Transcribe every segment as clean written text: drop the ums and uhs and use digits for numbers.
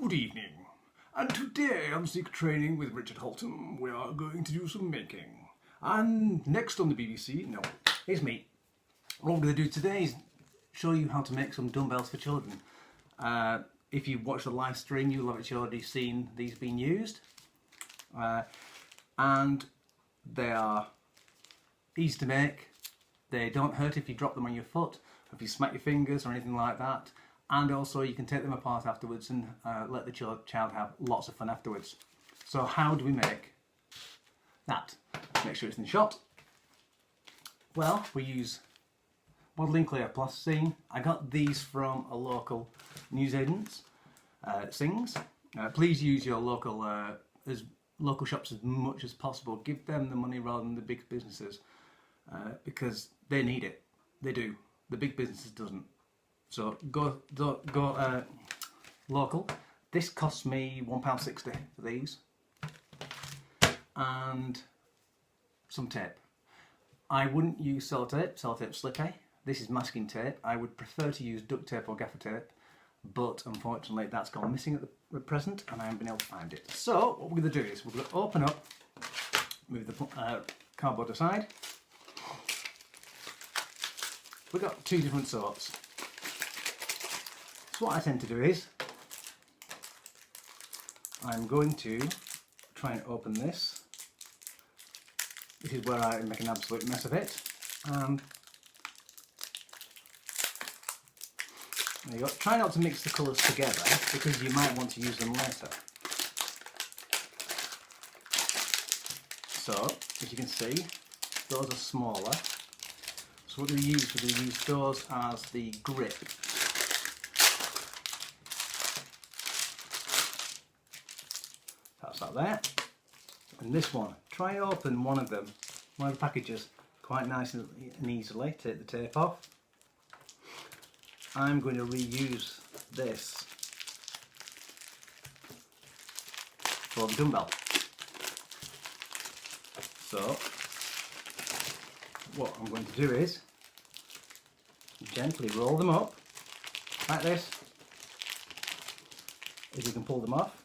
Good evening, and today on Secret Training with Richard Holton we are going to do some making. And next on the BBC, no, it's me. What I'm going to do today is show you how to make some dumbbells for children. If you watch the live stream, you'll have actually already seen these being used. And they are easy to make. They don't hurt if you drop them on your foot, if you smack your fingers or anything like that. And also you can take them apart afterwards and let the child have lots of fun afterwards. So how do we make that? Make sure it's in shot. Well, we use modelling clear plasticine. I got these from a local newsagent, Sings. Please use your local shops as much as possible. Give them the money rather than the big businesses because they need it. They do. The big businesses doesn't. So go local. This cost me £1.60 for these, and some tape. I wouldn't use sellotape. Sellotape's slippy. This is masking tape. I would prefer to use duct tape or gaffer tape, but unfortunately that's gone missing at the present, and I haven't been able to find it. So what we're going to do is we're going to open up, move the cardboard aside. We've got two different sorts. So what I tend to do is, I'm going to try and open this. This is where I make an absolute mess of it. And there you go. Try not to mix the colours together because you might want to use them later. So, as you can see, those are smaller. So what do we use? We use those as the grip. That's that there. And this one, try and open one of them, one of the packages, quite nice and easily. Take the tape off. I'm going to reuse this for the dumbbell. So what I'm going to do is gently roll them up like this. If you can pull them off.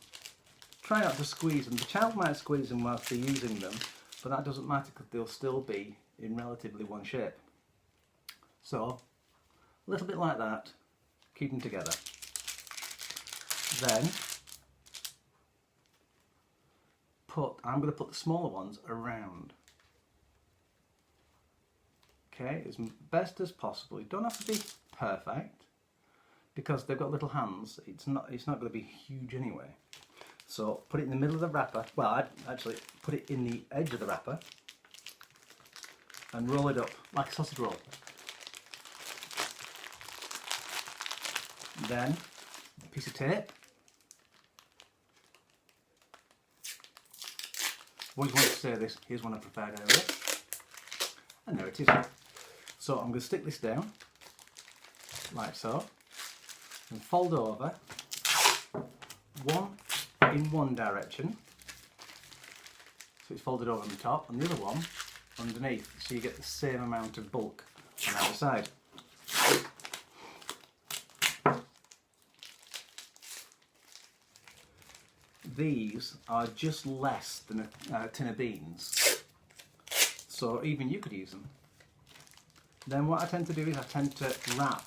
Try not to squeeze them. The child might squeeze them whilst they're using them, but that doesn't matter because they'll still be in relatively one shape. So, a little bit like that, keep them together. Then, I'm going to put the smaller ones around. Okay, as best as possible. You don't have to be perfect because they've got little hands. It's not going to be huge anyway. So put it in the middle of the wrapper. Well, I'd actually put it in the edge of the wrapper and roll it up like a sausage roll. Then a piece of tape. Always wanted to say this. Here's one I prepared earlier, and there it is. So I'm going to stick this down like so, and fold over one in one direction, so it's folded over on the top, and the other one underneath, so you get the same amount of bulk on either side. These are just less than a tin of beans, so even you could use them. Then what I tend to do is I tend to wrap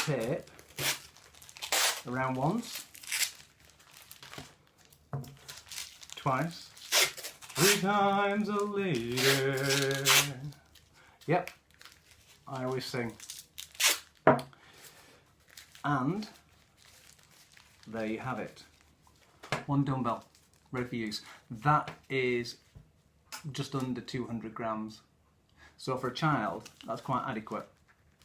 tape around once, twice, 3 times a lady. Yep, I always sing. And there you have it. One dumbbell, ready for use. That is just under 200 grams. So for a child, that's quite adequate.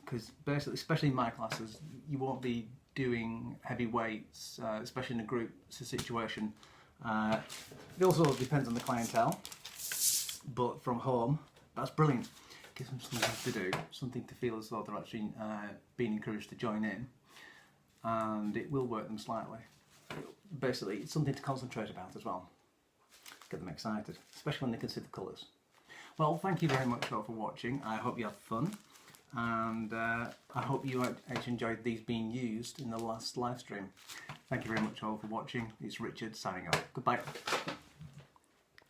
Because basically, especially in my classes, you won't be doing heavy weights, especially in a group situation. It also depends on the clientele, but from home, that's brilliant. Gives them something to do, something to feel as though they're actually being encouraged to join in, and it will work them slightly. Basically, it's something to concentrate about as well. Get them excited, especially when they can see the colours. Well, thank you very much all for watching. I hope you have fun. and I hope you actually enjoyed these being used in the last live stream. Thank you very much all for watching. It's Richard signing off. Goodbye.